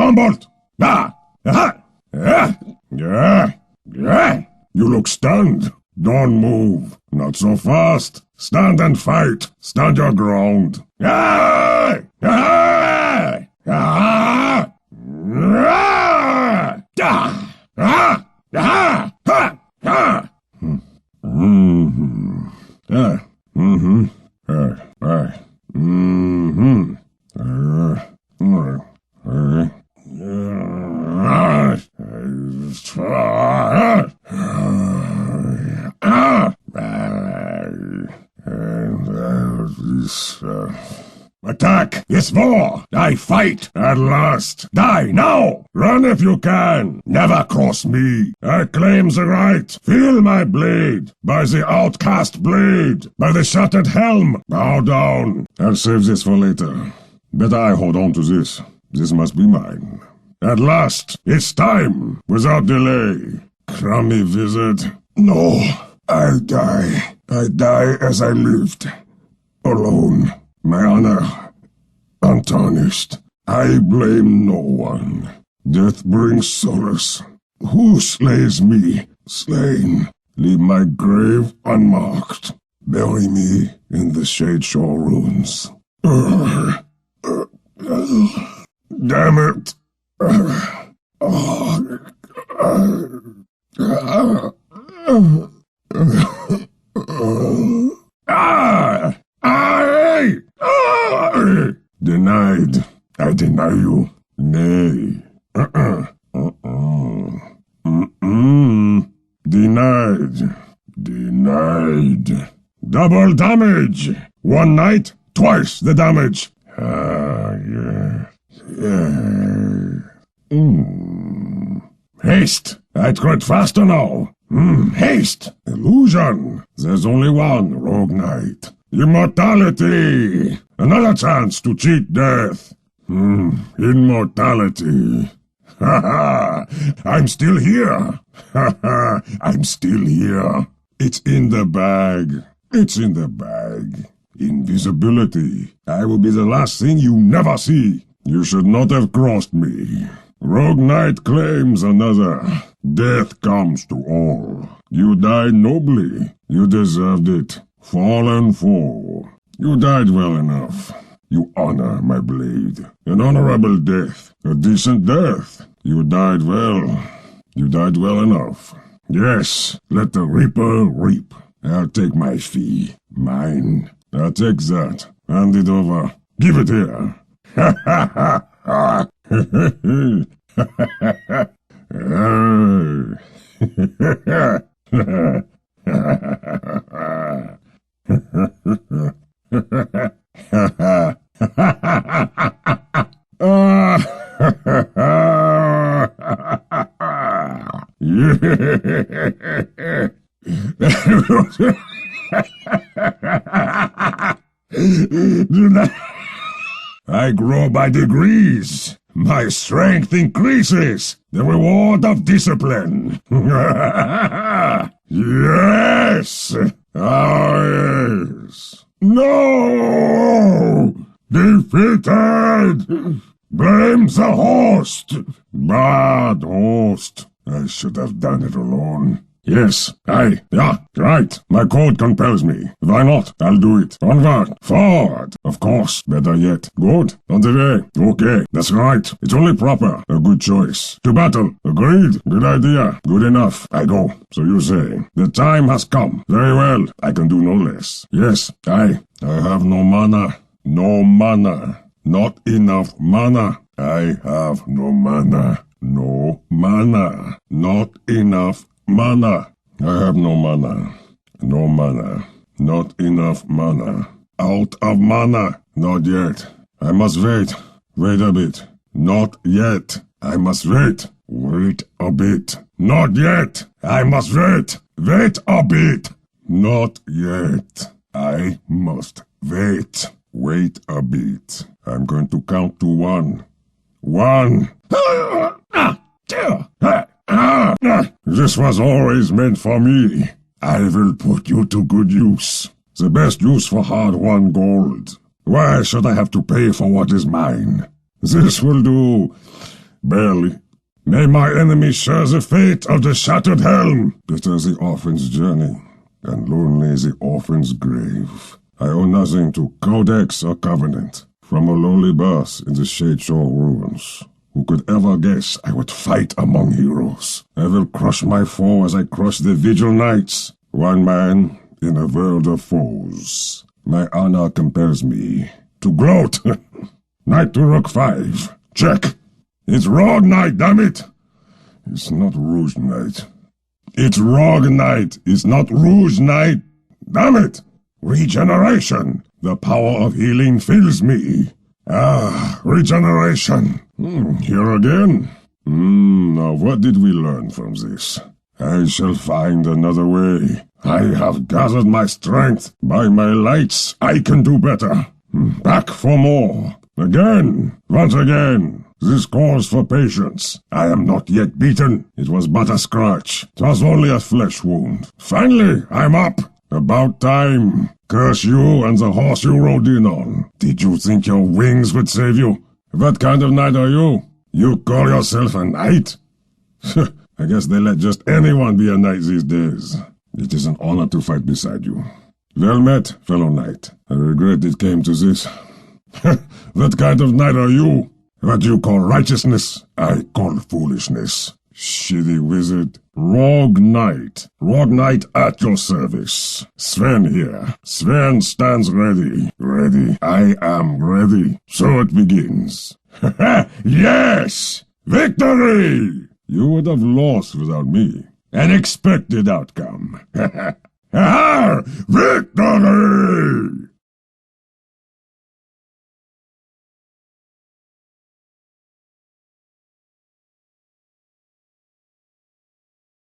Stormbolt! Ah! Aha! Yeah! You look stunned. Don't move. Not so fast. Stand and fight. Stand your ground. Ah! Ah! Ah! Ah! Ah! Ah! Ah! Ah! Ah! Mm-hmm. Ah. Mm-hmm. Mm-hmm. Attack! It's war! I fight! At last! Die now! Run if you can! Never cross me! I claim the right! Feel my blade! By the outcast blade! By the shattered helm! Bow down! I'll save this for later. Better I hold on to this. This must be mine. At last! It's time! Without delay! Crummy wizard! No! I die. I die as I lived. Alone. My honor, untarnished. I blame no one. Death brings solace. Who slays me? Slain. Leave my grave unmarked. Bury me in the Shade Shore ruins. Damn it. Denied. I deny you. Nay. Denied. Denied. Double damage. One night, twice the damage. Haste. I tread faster now. Haste. Illusion. There's only one rogue knight. Immortality. Another chance to cheat death. Immortality. Ha ha! I'm still here. Ha ha! I'm still here. It's in the bag. It's in the bag. Invisibility. I will be the last thing you never see. You should not have crossed me. Rogue Knight claims another. Death comes to all. You died nobly. You deserved it. Fallen foe. You died well enough. You honor my blade. An honorable death. A decent death. You died well. You died well enough. Yes, let the Reaper reap. I'll take my fee. Mine. I'll take that. Hand it over. Give it here. Ha ha ha ha. I grow by degrees. My strength increases. The reward of discipline. Yes! Yes! No! Defeated! Blame the host! Bad host. I should have done it alone. Yes, yeah, right. My code compels me. Why not? I'll do it. Onward, forward. Of course, better yet. Good, on the way. Okay, that's right. It's only proper. A good choice. To battle. Agreed. Good idea. Good enough. I go. So you say. The time has come. Very well. I can do no less. Yes, I have no mana. No mana. Not enough mana. I have no mana. No mana. Not enough mana. I have no mana. No mana. Not enough mana. Out of mana. Not yet. I must wait. Wait a bit. Not yet. I must wait. Wait a bit. Not yet. I must wait. Wait a bit. Not yet. I must wait. Wait a bit. I'm going to count to 1. 1. This was always meant for me. I will put you to good use. The best use for hard-won gold. Why should I have to pay for what is mine? This will do Barely. May my enemy share the fate of the shattered helm. Bitter the orphan's journey, and lonely the orphan's grave. I owe nothing to codex or covenant. From a lowly birth in the Shade Shore ruins, who could ever guess I would fight among heroes? I will crush my foe as I crush the Vigil Knights. One man in a world of foes. My honor compels me to gloat. Knight to Rook 5. Check. It's Rogue Knight, damn it! It's not Rouge Knight. It's Rogue Knight. It's not Rouge Knight. Damn it! Regeneration. The power of healing fills me. Ah, regeneration. Here again. Now what did we learn from this? I shall find another way. I have gathered my strength. By my lights, I can do better. Back for more. Again. Once again. This calls for patience. I am not yet beaten. It was but a scratch. 'Twas only a flesh wound. Finally, I'm up. About time. Curse you and the horse you rode in on. Did you think your wings would save you? What kind of knight are you? You call yourself a knight? I guess they let just anyone be a knight these days. It is an honor to fight beside you. Well met, fellow knight. I regret it came to this. What kind of knight are you? What you call righteousness, I call foolishness. Shitty wizard. Rogue Knight. Rogue Knight at your service. Sven here. Sven stands ready. Ready. I am ready. So it begins. Yes! Victory! You would have lost without me. An expected outcome. Victory!